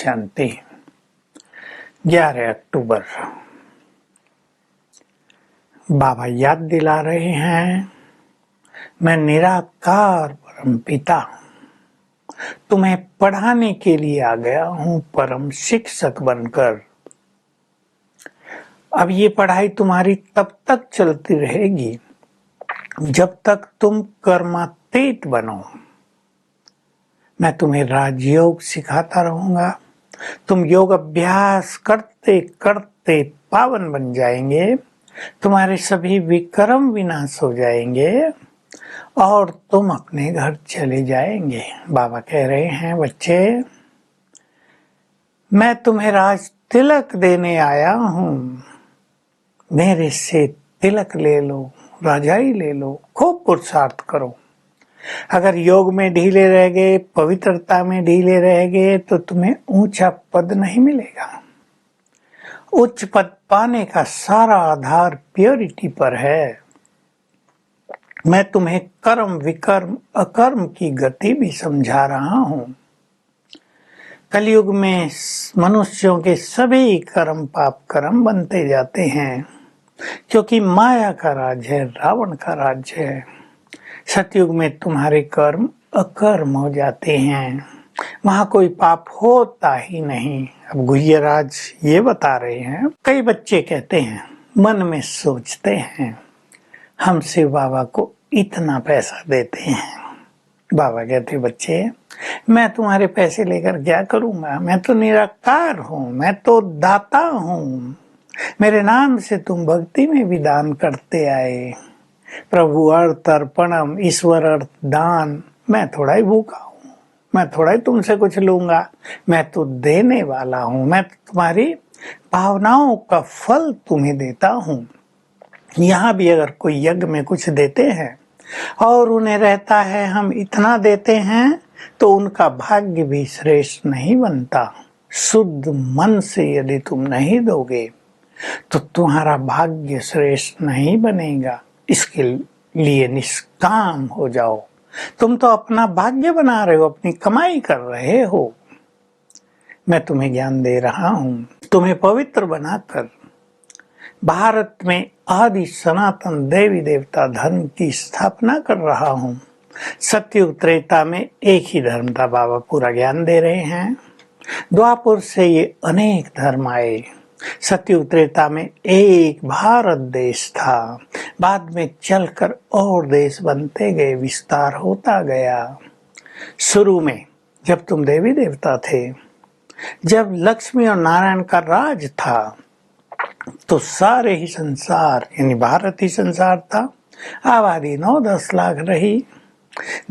शांति। 11 अक्टूबर। बाबा याद दिला रहे हैं, मैं निराकार परमपिता तुम्हें पढ़ाने के लिए आ गया हूँ परम शिक्षक बनकर। अब ये पढ़ाई तुम्हारी तब तक चलती रहेगी जब तक तुम कर्मातीत बनो। मैं तुम्हें राजयोग सिखाता रहूंगा। तुम योग अभ्यास करते करते पावन बन जाएंगे। तुम्हारे सभी विकर्म विनाश हो जाएंगे और तुम अपने घर चले जाएंगे। बाबा कह रहे हैं, बच्चे मैं तुम्हें राज तिलक देने आया हूँ। मेरे से तिलक ले लो, राजाई ले लो, खूब पुरुषार्थ करो। अगर योग में ढीले रह गए, पवित्रता में ढीले रह गए तो तुम्हें ऊंचा पद नहीं मिलेगा। उच्च पद पाने का सारा आधार प्योरिटी पर है। मैं तुम्हें कर्म विकर्म अकर्म की गति भी समझा रहा हूँ। कलयुग में मनुष्यों के सभी कर्म पाप कर्म बनते जाते हैं, क्योंकि माया का राज है, रावण का राज है। सतयुग में तुम्हारे कर्म अकर्म हो जाते हैं, वहां कोई पाप होता ही नहीं। अब गुह्यराज ये बता रहे हैं, कई बच्चे कहते हैं, मन में सोचते हैं, हम शिव बाबा को इतना पैसा देते हैं। बाबा कहते, बच्चे मैं तुम्हारे पैसे लेकर क्या करूंगा? मैं तो निराकार हूँ, मैं तो दाता हूँ। मेरे नाम से तुम भक्ति में भी दान करते आए। प्रभु अर्थ अर्पणम, ईश्वर अर्थ दान। मैं थोड़ा ही भूखा हूँ, मैं थोड़ा ही तुमसे कुछ लूंगा। मैं तो देने वाला हूँ। मैं तो तुम्हारी भावनाओं का फल तुम्हें देता हूँ। यहाँ भी अगर कोई यज्ञ में कुछ देते हैं और उन्हें रहता है हम इतना देते हैं, तो उनका भाग्य भी श्रेष्ठ नहीं बनता। शुद्ध मन से यदि तुम नहीं दोगे तो तुम्हारा भाग्य श्रेष्ठ नहीं बनेगा। इसके लिए निष्काम हो जाओ। तुम तो अपना भाग्य बना रहे हो, अपनी कमाई कर रहे हो। मैं तुम्हें ज्ञान दे रहा हूँ, तुम्हें पवित्र बनाकर भारत में आदि सनातन देवी देवता धर्म की स्थापना कर रहा हूँ। सतयुग त्रेता में एक ही धर्म था, बाबा पूरा ज्ञान दे रहे हैं। द्वापर से ये अनेक धर्म आए। सतयुग त्रेता में एक भारत देश था, बाद में चलकर और देश बनते गए, विस्तार होता गया। शुरू में जब तुम देवी देवता थे, जब लक्ष्मी और नारायण का राज था, तो सारे ही संसार यानी भारत ही संसार था। आबादी 9-10 लाख रही।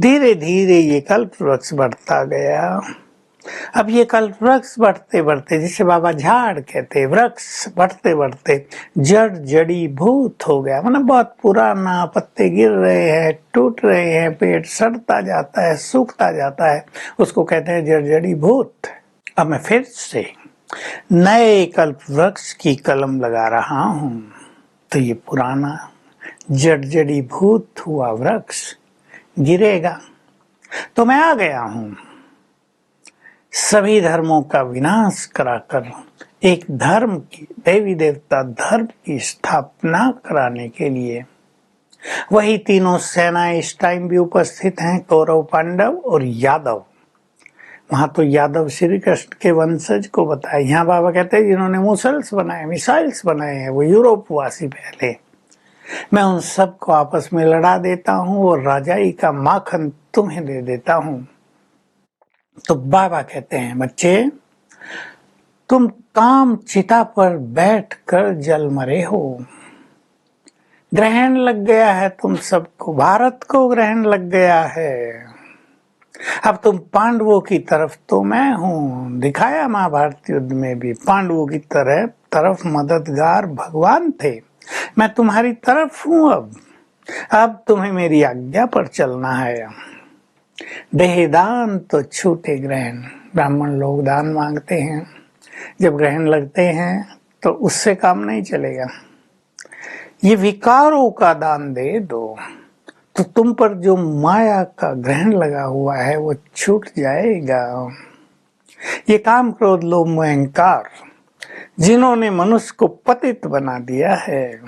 धीरे धीरे ये कल्प वृक्ष बढ़ता गया। अब ये कल्प वृक्ष बढ़ते बढ़ते, जिसे बाबा झाड़ कहते, वृक्ष बढ़ते बढ़ते जड़ जड़ी भूत हो गया। मतलब बहुत पुराना, पत्ते गिर रहे हैं, टूट रहे हैं, पेड़ सड़ता जाता है, सूखता जाता है, उसको कहते हैं जड़ जड़ी भूत। अब मैं फिर से नए कल्प वृक्ष की कलम लगा रहा हूँ, तो ये पुराना जड़ जड़ी भूत हुआ वृक्ष गिरेगा। तो मैं आ गया हूँ सभी धर्मों का विनाश कराकर एक धर्म की, देवी देवता धर्म की स्थापना कराने के लिए। वही तीनों सेनाएं इस टाइम भी उपस्थित हैं, कौरव, पांडव और यादव। वहां तो यादव श्री कृष्ण के वंशज को बताया। यहाँ बाबा कहते हैं जिन्होंने मुसल्स बनाए, मिसाइल्स बनाए हैं, वो यूरोप वासी पहले। मैं उन सब को आपस में लड़ा देता हूँ और राजाई का माखन तुम्हें दे देता हूँ। तो बाबा कहते हैं, बच्चे तुम काम चिता पर बैठकर जल मरे हो। ग्रहण लग गया है तुम सबको, भारत को ग्रहण लग गया है। अब तुम पांडवों की तरफ तो मैं हूँ, दिखाया महाभारत युद्ध में भी। पांडवों की तरफ मददगार भगवान थे, मैं तुम्हारी तरफ हूँ। अब तुम्हें मेरी आज्ञा पर चलना है। देहदान तो छूटे ग्रहण। ब्राह्मण लोग दान मांगते हैं, जब ग्रहण लगते हैं तो उससे काम नहीं चलेगा। ये विकारों का दान दे दो, तो तुम पर जो माया का ग्रहण लगा हुआ है वो छूट जाएगा। ये काम, क्रोध, लोभ, मोह, अहंकार जिन्होंने मनुष्य को पतित बना दिया है,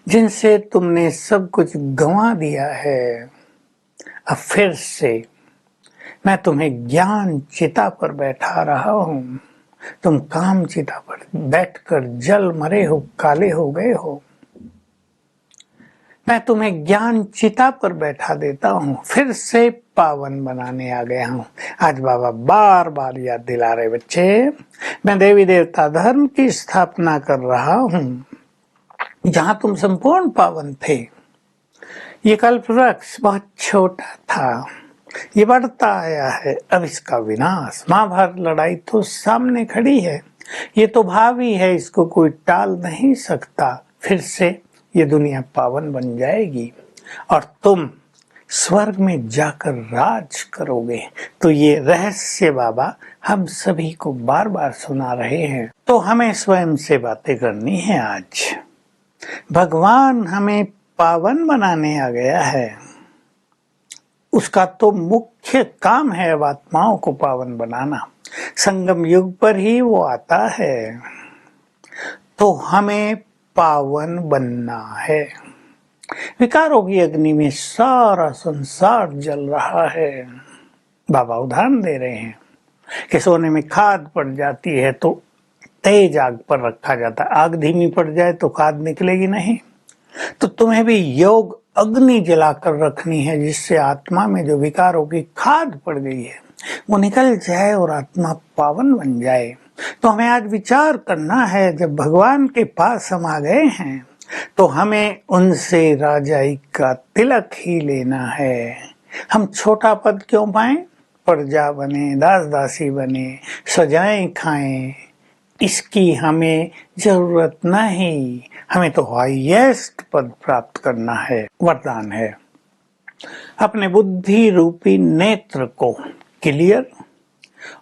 जिनसे तुमने सब कुछ गंवा दिया है, अब फिर से मैं तुम्हें ज्ञान चिता पर बैठा रहा हूँ। तुम काम चिता पर बैठकर जल मरे हो, काले हो गए हो। मैं तुम्हें ज्ञान चिता पर बैठा देता हूँ, फिर से पावन बनाने आ गया हूँ। आज बाबा बार बार याद दिला रहे, बच्चे मैं देवी देवता धर्म की स्थापना कर रहा हूँ, जहाँ तुम संपूर्ण पावन थे। ये कल्प वृक्ष बहुत छोटा था, ये बढ़ता आया है, अब इसका विनाश। महाभारत लड़ाई तो सामने खड़ी है, ये तो भावी है, इसको कोई टाल नहीं सकता। फिर से ये दुनिया पावन बन जाएगी और तुम स्वर्ग में जाकर राज करोगे। तो ये रहस्य बाबा हम सभी को बार बार सुना रहे हैं। तो हमें स्वयं से बातें करनी है। आज भगवान हमें पावन बनाने आ गया है, उसका तो मुख्य काम है अब आत्माओं को पावन बनाना। संगम युग पर ही वो आता है, तो हमें पावन बनना है। विकारों की अग्नि में सारा संसार जल रहा है। बाबा उदाहरण दे रहे हैं कि सोने में खाद पड़ जाती है तो तेज आग पर रखा जाता है, आग धीमी पड़ जाए तो खाद निकलेगी नहीं। तो तुम्हें भी योग अग्नि जलाकर रखनी है, जिससे आत्मा में जो विकारों की खाद पड़ गई है वो निकल जाए और आत्मा पावन बन जाए। तो हमें आज विचार करना है, जब भगवान के पास हम आ गए हैं तो हमें उनसे राजाई का तिलक ही लेना है। हम छोटा पद क्यों पाएं? प्रजा बने, दास दासी बने, सजाएं खाएं, इसकी हमें जरूरत नहीं। हमें तो हाईएस्ट पद प्राप्त करना है, वरदान है। अपने बुद्धि रूपी नेत्र को क्लियर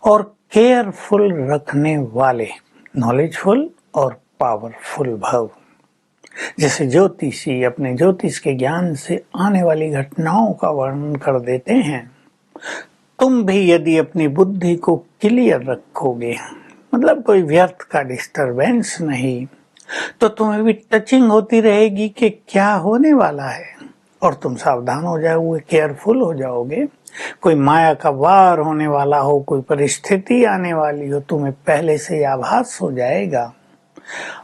और केयरफुल रखने वाले नॉलेजफुल और पावरफुल भव। जैसे ज्योतिषी अपने ज्योतिष के ज्ञान से आने वाली घटनाओं का वर्णन कर देते हैं, तुम भी यदि अपनी बुद्धि को क्लियर रखोगे, मतलब कोई व्यर्थ का डिस्टरबेंस नहीं, तो तुम्हें भी टचिंग होती रहेगी कि क्या होने वाला है और तुम सावधान हो जाओगे, केयरफुल हो जाओगे। कोई माया का वार होने वाला हो, कोई परिस्थिति आने वाली हो, तुम्हें पहले से आभास हो जाएगा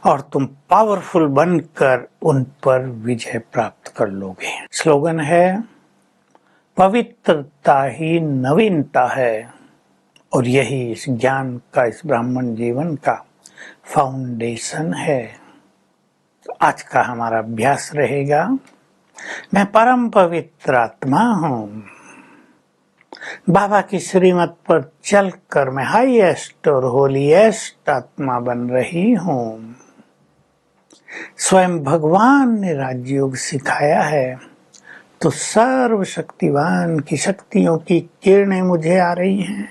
और तुम पावरफुल बनकर उन पर विजय प्राप्त कर लोगे। स्लोगन है, पवित्रता ही नवीनता है, और यही इस ज्ञान का, इस ब्राह्मण जीवन का फाउंडेशन है। तो आज का हमारा अभ्यास रहेगा, मैं परम पवित्र आत्मा हूँ, बाबा की श्रीमत पर चलकर मैं हाईएस्ट और होलीएस्ट आत्मा बन रही हूँ। स्वयं भगवान ने राजयोग सिखाया है, तो सर्वशक्तिवान की शक्तियों की किरणें मुझे आ रही हैं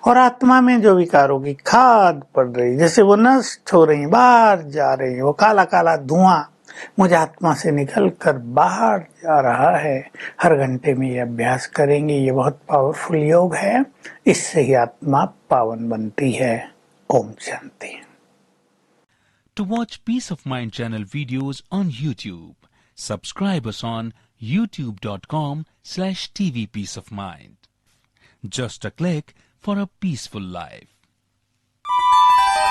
और आत्मा में जो विकारों की खाद पड़ रही, जैसे वो नष्ट हो रही, बाहर जा रही, वो काला काला धुआं मुझे आत्मा से निकलकर बाहर जा रहा है। हर घंटे में ये अभ्यास करेंगे, ये बहुत पावरफुल योग है, इससे ही आत्मा पावन बनती है। Om Shanti. To watch Peace of Mind channel videos on YouTube, subscribe us on youtube.com/tvpeaceofmind. Just a click for a peaceful life.